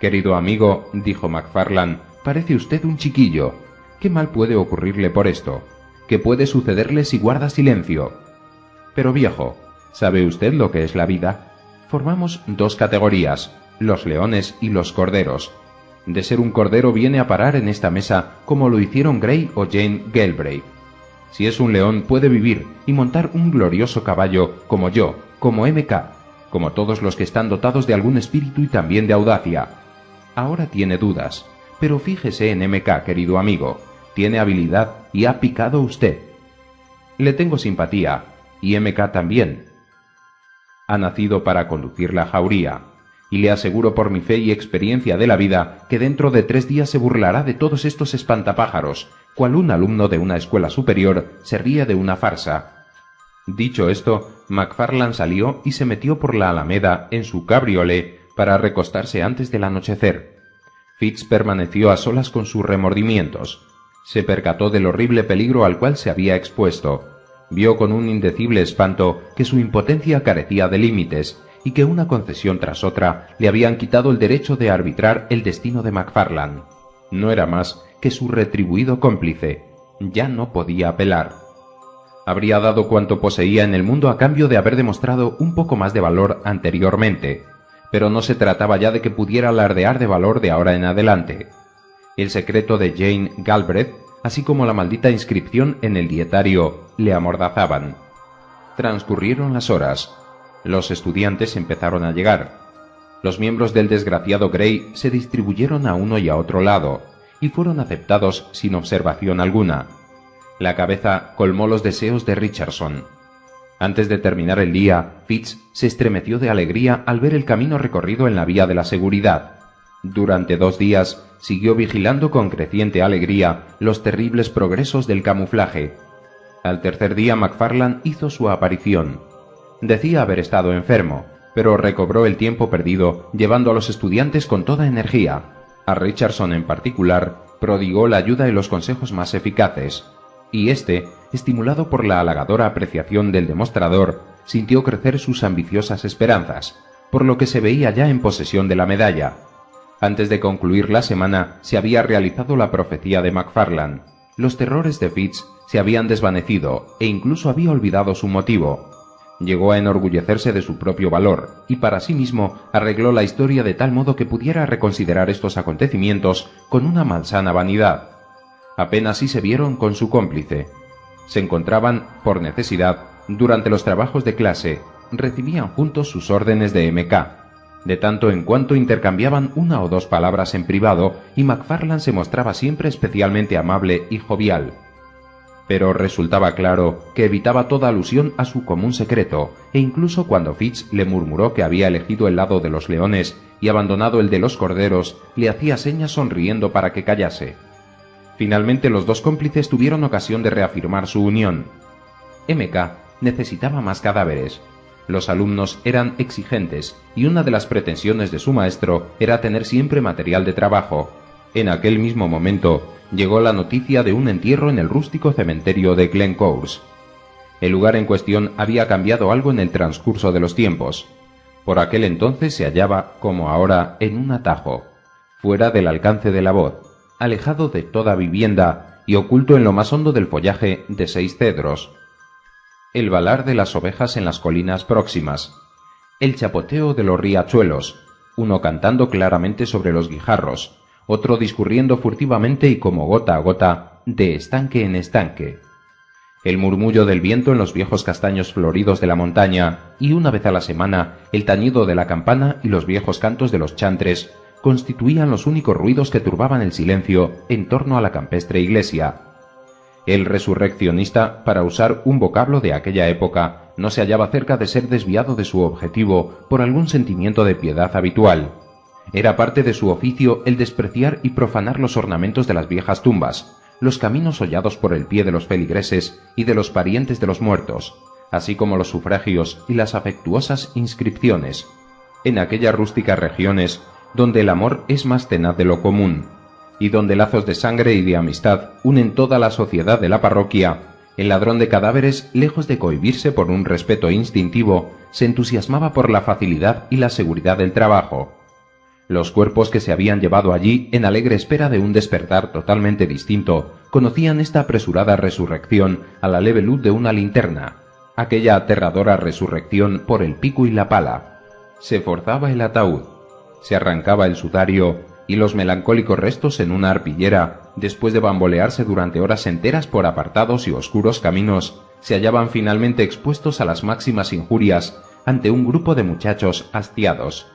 «Querido amigo», dijo McFarlane, «parece usted un chiquillo. ¿Qué mal puede ocurrirle por esto? ¿Qué puede sucederle si guarda silencio? Pero viejo, ¿sabe usted lo que es la vida? Formamos dos categorías, los leones y los corderos. De ser un cordero viene a parar en esta mesa como lo hicieron Gray o Jane Galbraith. Si es un león puede vivir y montar un glorioso caballo como yo, como M.K., como todos los que están dotados de algún espíritu y también de audacia. Ahora tiene dudas, pero fíjese en M.K., querido amigo. Tiene habilidad y ha picado usted. Le tengo simpatía, y M.K. también. Ha nacido para conducir la jauría, y le aseguro por mi fe y experiencia de la vida que dentro de 3 días se burlará de todos estos espantapájaros, cual un alumno de una escuela superior se ríe de una farsa. Dicho esto, McFarlane salió y se metió por la alameda en su cabriolé para recostarse antes del anochecer. Fitz permaneció a solas con sus remordimientos. Se percató del horrible peligro al cual se había expuesto. Vio con un indecible espanto que su impotencia carecía de límites y que una concesión tras otra le habían quitado el derecho de arbitrar el destino de McFarlane. No era más que su retribuido cómplice. Ya no podía apelar. Habría dado cuanto poseía en el mundo a cambio de haber demostrado un poco más de valor anteriormente, pero no se trataba ya de que pudiera alardear de valor de ahora en adelante. El secreto de Jane Galbraith, así como la maldita inscripción en el dietario, le amordazaban. Transcurrieron las horas. Los estudiantes empezaron a llegar. Los miembros del desgraciado Gray se distribuyeron a uno y a otro lado, y fueron aceptados sin observación alguna. La cabeza colmó los deseos de Richardson. Antes de terminar el día, Fitz se estremeció de alegría al ver el camino recorrido en la vía de la seguridad. Durante 2 días siguió vigilando con creciente alegría los terribles progresos del camuflaje. Al tercer día McFarlane hizo su aparición. Decía haber estado enfermo, pero recobró el tiempo perdido llevando a los estudiantes con toda energía. A Richardson en particular prodigó la ayuda y los consejos más eficaces, y éste, estimulado por la halagadora apreciación del demostrador, sintió crecer sus ambiciosas esperanzas, por lo que se veía ya en posesión de la medalla. Antes de concluir la semana se había realizado la profecía de McFarlane. Los terrores de Fitz se habían desvanecido e incluso había olvidado su motivo. Llegó a enorgullecerse de su propio valor y para sí mismo arregló la historia de tal modo que pudiera reconsiderar estos acontecimientos con una malsana vanidad. Apenas si se vieron con su cómplice. Se encontraban, por necesidad, durante los trabajos de clase, recibían juntos sus órdenes de M.K. De tanto en cuanto intercambiaban 1 o 2 palabras en privado y McFarlane se mostraba siempre especialmente amable y jovial. Pero resultaba claro que evitaba toda alusión a su común secreto, e incluso cuando Fitz le murmuró que había elegido el lado de los leones y abandonado el de los corderos, le hacía señas sonriendo para que callase. Finalmente los 2 cómplices tuvieron ocasión de reafirmar su unión. M.K. necesitaba más cadáveres. Los alumnos eran exigentes y una de las pretensiones de su maestro era tener siempre material de trabajo. En aquel mismo momento llegó la noticia de un entierro en el rústico cementerio de Glencorse. El lugar en cuestión había cambiado algo en el transcurso de los tiempos. Por aquel entonces se hallaba, como ahora, en un atajo, fuera del alcance de la voz, alejado de toda vivienda y oculto en lo más hondo del follaje de 6 cedros. El balar de las ovejas en las colinas próximas, el chapoteo de los riachuelos, uno cantando claramente sobre los guijarros, otro discurriendo furtivamente y como gota a gota, de estanque en estanque. El murmullo del viento en los viejos castaños floridos de la montaña y, una vez a la semana, el tañido de la campana y los viejos cantos de los chantres constituían los únicos ruidos que turbaban el silencio en torno a la campestre iglesia. El resurreccionista, para usar un vocablo de aquella época, no se hallaba cerca de ser desviado de su objetivo por algún sentimiento de piedad habitual. Era parte de su oficio el despreciar y profanar los ornamentos de las viejas tumbas, los caminos hollados por el pie de los feligreses y de los parientes de los muertos, así como los sufragios y las afectuosas inscripciones, en aquellas rústicas regiones donde el amor es más tenaz de lo común, y donde lazos de sangre y de amistad unen toda la sociedad de la parroquia. El ladrón de cadáveres, lejos de cohibirse por un respeto instintivo, se entusiasmaba por la facilidad y la seguridad del trabajo. Los cuerpos que se habían llevado allí en alegre espera de un despertar totalmente distinto, conocían esta apresurada resurrección a la leve luz de una linterna, aquella aterradora resurrección por el pico y la pala. Se forzaba el ataúd, se arrancaba el sudario y los melancólicos restos en una arpillera, después de bambolearse durante horas enteras por apartados y oscuros caminos, se hallaban finalmente expuestos a las máximas injurias ante un grupo de muchachos hastiados.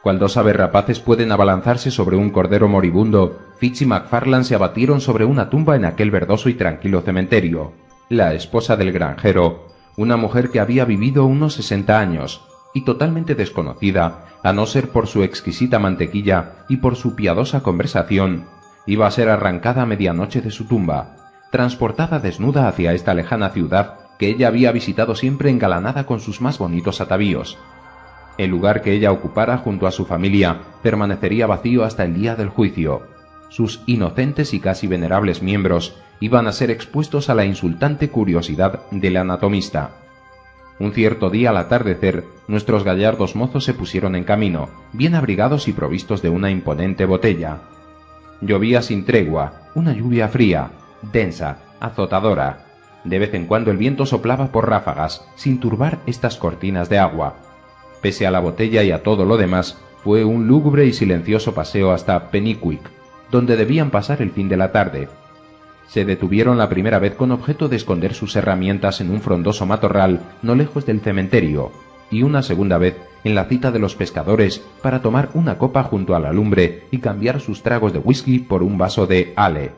Cual 2 aves rapaces pueden abalanzarse sobre un cordero moribundo, Fitz y McFarlane se abatieron sobre una tumba en aquel verdoso y tranquilo cementerio. La esposa del granjero, una mujer que había vivido unos 60 años, y totalmente desconocida, a no ser por su exquisita mantequilla y por su piadosa conversación, iba a ser arrancada a medianoche de su tumba, transportada desnuda hacia esta lejana ciudad que ella había visitado siempre engalanada con sus más bonitos atavíos. El lugar que ella ocupara junto a su familia permanecería vacío hasta el día del juicio. Sus inocentes y casi venerables miembros iban a ser expuestos a la insultante curiosidad del anatomista. Un cierto día al atardecer, nuestros gallardos mozos se pusieron en camino, bien abrigados y provistos de una imponente botella. Llovía sin tregua, una lluvia fría, densa, azotadora. De vez en cuando el viento soplaba por ráfagas, sin turbar estas cortinas de agua. Pese a la botella y a todo lo demás, fue un lúgubre y silencioso paseo hasta Penicuik, donde debían pasar el fin de la tarde. Se detuvieron la primera vez con objeto de esconder sus herramientas en un frondoso matorral no lejos del cementerio, y una segunda vez en la cita de los pescadores para tomar una copa junto a la lumbre y cambiar sus tragos de whisky por un vaso de ale.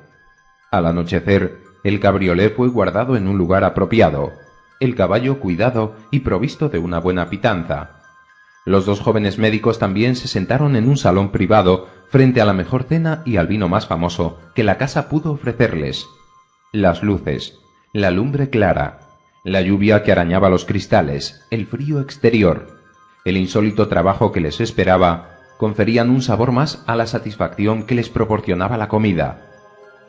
Al anochecer, el cabriolé fue guardado en un lugar apropiado, el caballo cuidado y provisto de una buena pitanza. Los dos jóvenes médicos también se sentaron en un salón privado frente a la mejor cena y al vino más famoso que la casa pudo ofrecerles. Las luces, la lumbre clara, la lluvia que arañaba los cristales, el frío exterior, el insólito trabajo que les esperaba, conferían un sabor más a la satisfacción que les proporcionaba la comida.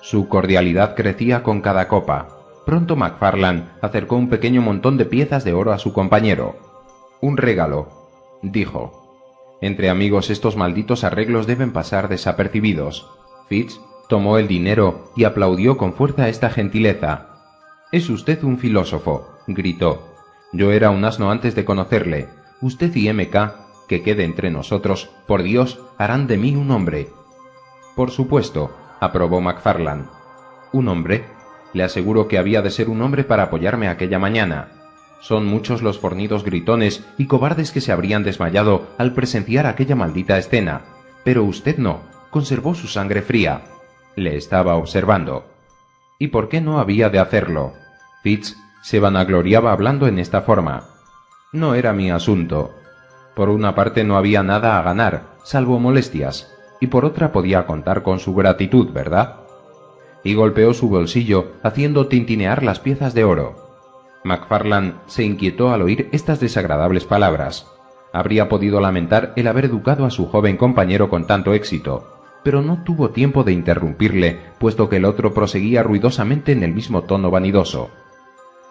Su cordialidad crecía con cada copa. Pronto MacFarlane acercó un pequeño montón de piezas de oro a su compañero. «Un regalo», dijo. «Entre amigos estos malditos arreglos deben pasar desapercibidos». Fitz tomó el dinero y aplaudió con fuerza esta gentileza. «Es usted un filósofo», gritó. «Yo era un asno antes de conocerle. Usted y MK, que quede entre nosotros, por Dios, harán de mí un hombre». «Por supuesto», aprobó MacFarlane. «¿Un hombre? Le aseguro que había de ser un hombre para apoyarme aquella mañana. Son muchos los fornidos gritones y cobardes que se habrían desmayado al presenciar aquella maldita escena, pero usted no, conservó su sangre fría. Le estaba observando». ¿Y por qué no había de hacerlo? Fitz se vanagloriaba hablando en esta forma. No era mi asunto. Por una parte no había nada a ganar, salvo molestias, y por otra podía contar con su gratitud, ¿verdad? Y golpeó su bolsillo, haciendo tintinear las piezas de oro. MacFarlane se inquietó al oír estas desagradables palabras. Habría podido lamentar el haber educado a su joven compañero con tanto éxito, pero no tuvo tiempo de interrumpirle, puesto que el otro proseguía ruidosamente en el mismo tono vanidoso.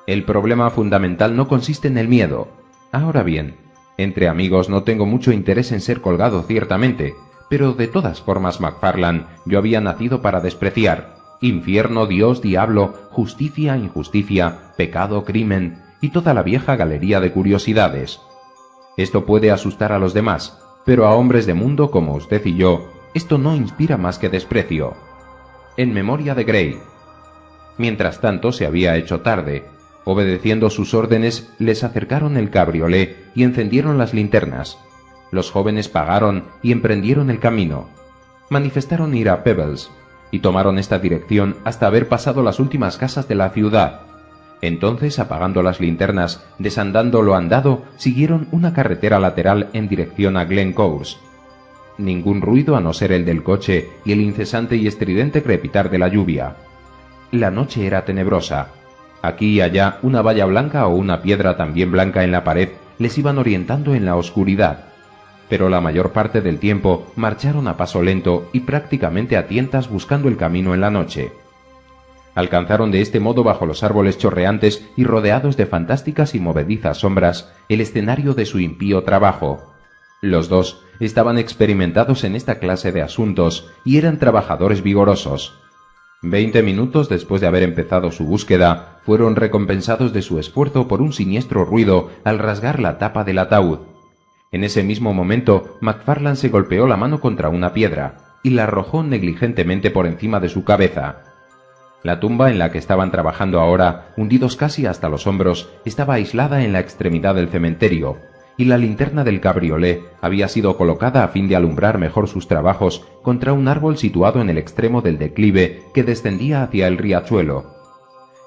«El problema fundamental no consiste en el miedo. Ahora bien, entre amigos no tengo mucho interés en ser colgado ciertamente, pero de todas formas, MacFarlane, yo había nacido para despreciar. Infierno, Dios, diablo, justicia, injusticia, pecado, crimen y toda la vieja galería de curiosidades. Esto puede asustar a los demás, pero a hombres de mundo como usted y yo, esto no inspira más que desprecio. En memoria de Grey». Mientras tanto se había hecho tarde. Obedeciendo sus órdenes, les acercaron el cabriolé y encendieron las linternas. Los jóvenes pagaron y emprendieron el camino. Manifestaron ir a Peebles y tomaron esta dirección hasta haber pasado las últimas casas de la ciudad. Entonces, apagando las linternas, desandando lo andado, siguieron una carretera lateral en dirección a Glencorse. Ningún ruido a no ser el del coche y el incesante y estridente crepitar de la lluvia. La noche era tenebrosa. Aquí y allá una valla blanca o una piedra también blanca en la pared les iban orientando en la oscuridad, pero la mayor parte del tiempo marcharon a paso lento y prácticamente a tientas buscando el camino en la noche. Alcanzaron de este modo, bajo los árboles chorreantes y rodeados de fantásticas y movedizas sombras, el escenario de su impío trabajo. Los dos estaban experimentados en esta clase de asuntos y eran trabajadores vigorosos. 20 minutos después de haber empezado su búsqueda, fueron recompensados de su esfuerzo por un siniestro ruido al rasgar la tapa del ataúd. En ese mismo momento, MacFarlane se golpeó la mano contra una piedra y la arrojó negligentemente por encima de su cabeza. La tumba en la que estaban trabajando ahora, hundidos casi hasta los hombros, estaba aislada en la extremidad del cementerio, y la linterna del cabriolé había sido colocada a fin de alumbrar mejor sus trabajos contra un árbol situado en el extremo del declive que descendía hacia el riachuelo.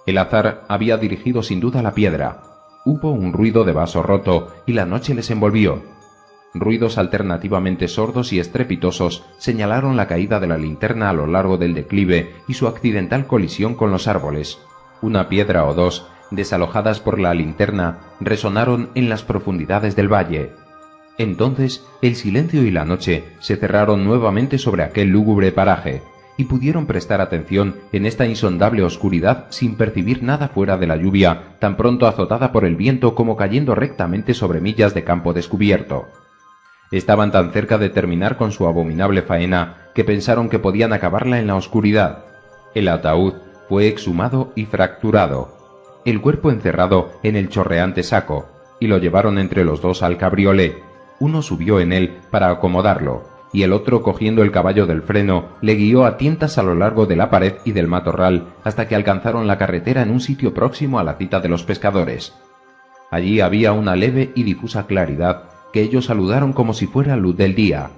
El azar había dirigido sin duda la piedra. Hubo un ruido de vaso roto y la noche les envolvió. Ruidos alternativamente sordos y estrepitosos señalaron la caída de la linterna a lo largo del declive y su accidental colisión con los árboles. Una piedra o dos, desalojadas por la linterna, resonaron en las profundidades del valle. Entonces el silencio y la noche se cerraron nuevamente sobre aquel lúgubre paraje, y pudieron prestar atención en esta insondable oscuridad sin percibir nada fuera de la lluvia, tan pronto azotada por el viento como cayendo rectamente sobre millas de campo descubierto. Estaban tan cerca de terminar con su abominable faena que pensaron que podían acabarla en la oscuridad. El ataúd fue exhumado y fracturado, el cuerpo encerrado en el chorreante saco, y lo llevaron entre los dos al cabriolé. Uno subió en él para acomodarlo, y el otro, cogiendo el caballo del freno, le guió a tientas a lo largo de la pared y del matorral hasta que alcanzaron la carretera en un sitio próximo a la cita de los pescadores. Allí había una leve y difusa claridad que ellos saludaron como si fuera luz del día.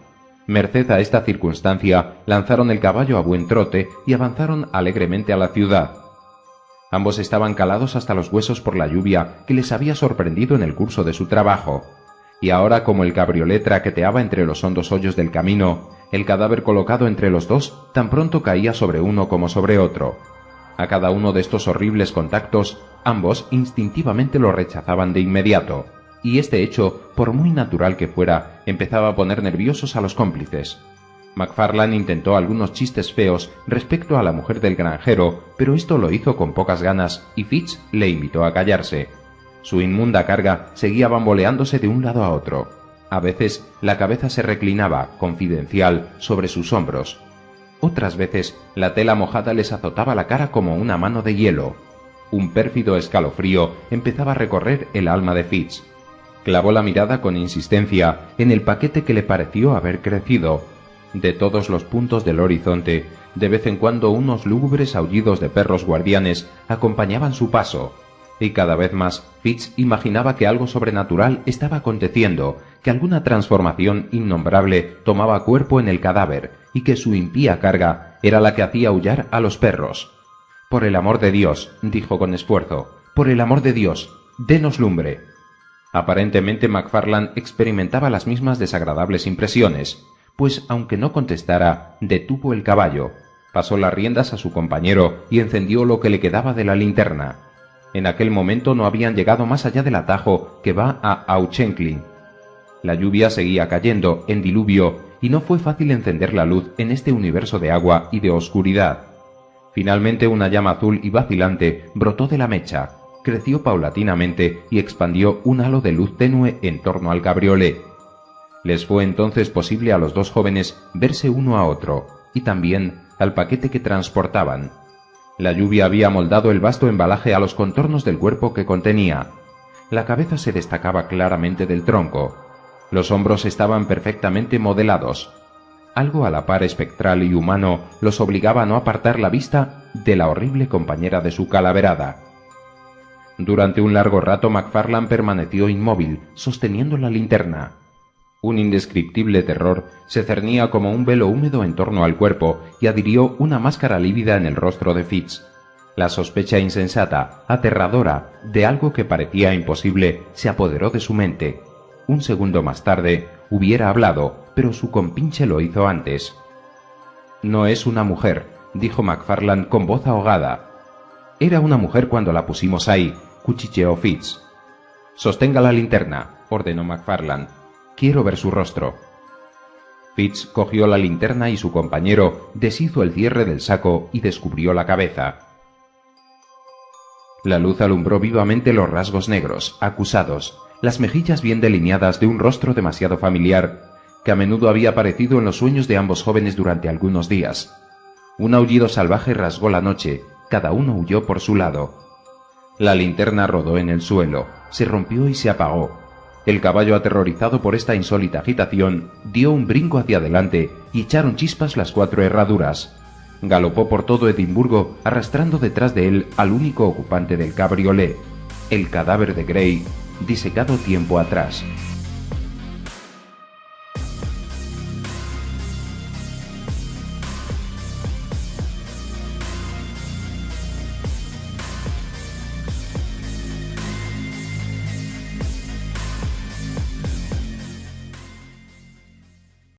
Merced a esta circunstancia, lanzaron el caballo a buen trote y avanzaron alegremente a la ciudad. Ambos estaban calados hasta los huesos por la lluvia que les había sorprendido en el curso de su trabajo. Y ahora, como el cabriolé traqueteaba entre los hondos hoyos del camino, el cadáver colocado entre los dos tan pronto caía sobre uno como sobre otro. A cada uno de estos horribles contactos, ambos instintivamente lo rechazaban de inmediato, y este hecho, por muy natural que fuera, empezaba a poner nerviosos a los cómplices. McFarlane intentó algunos chistes feos respecto a la mujer del granjero, pero esto lo hizo con pocas ganas y Fitz le invitó a callarse. Su inmunda carga seguía bamboleándose de un lado a otro. A veces la cabeza se reclinaba, confidencial, sobre sus hombros. Otras veces la tela mojada les azotaba la cara como una mano de hielo. Un pérfido escalofrío empezaba a recorrer el alma de Fitz. Clavó la mirada con insistencia en el paquete que le pareció haber crecido. De todos los puntos del horizonte, de vez en cuando unos lúgubres aullidos de perros guardianes acompañaban su paso, y cada vez más Fitz imaginaba que algo sobrenatural estaba aconteciendo, que alguna transformación innombrable tomaba cuerpo en el cadáver, y que su impía carga era la que hacía aullar a los perros. «Por el amor de Dios», dijo con esfuerzo, «por el amor de Dios, denos lumbre». Aparentemente McFarlane experimentaba las mismas desagradables impresiones, pues aunque no contestara, detuvo el caballo, pasó las riendas a su compañero y encendió lo que le quedaba de la linterna. En aquel momento no habían llegado más allá del atajo que va a Auchenklin. La lluvia seguía cayendo en diluvio y no fue fácil encender la luz en este universo de agua y de oscuridad. Finalmente una llama azul y vacilante brotó de la mecha, creció paulatinamente y expandió un halo de luz tenue en torno al cabriolé. Les fue entonces posible a los dos jóvenes verse uno a otro, y también al paquete que transportaban. La lluvia había moldado el vasto embalaje a los contornos del cuerpo que contenía. La cabeza se destacaba claramente del tronco. Los hombros estaban perfectamente modelados. Algo a la par espectral y humano los obligaba a no apartar la vista de la horrible compañera de su calaverada. Durante un largo rato McFarlane permaneció inmóvil, sosteniendo la linterna. Un indescriptible terror se cernía como un velo húmedo en torno al cuerpo y adhirió una máscara lívida en el rostro de Fitz. La sospecha insensata, aterradora, de algo que parecía imposible, se apoderó de su mente. Un segundo más tarde hubiera hablado, pero su compinche lo hizo antes. «No es una mujer», dijo McFarlane con voz ahogada. «Era una mujer cuando la pusimos ahí», cuchicheó Fitz. «Sostenga la linterna», ordenó McFarlane. «Quiero ver su rostro». Fitz cogió la linterna y su compañero deshizo el cierre del saco y descubrió la cabeza. La luz alumbró vivamente los rasgos negros, acusados, las mejillas bien delineadas de un rostro demasiado familiar, que a menudo había aparecido en los sueños de ambos jóvenes durante algunos días. Un aullido salvaje rasgó la noche, cada uno huyó por su lado. La linterna rodó en el suelo, se rompió y se apagó. El caballo, aterrorizado por esta insólita agitación, dio un brinco hacia adelante y echaron chispas las 4 herraduras. Galopó por todo Edimburgo, arrastrando detrás de él al único ocupante del cabriolé, el cadáver de Grey, disecado tiempo atrás.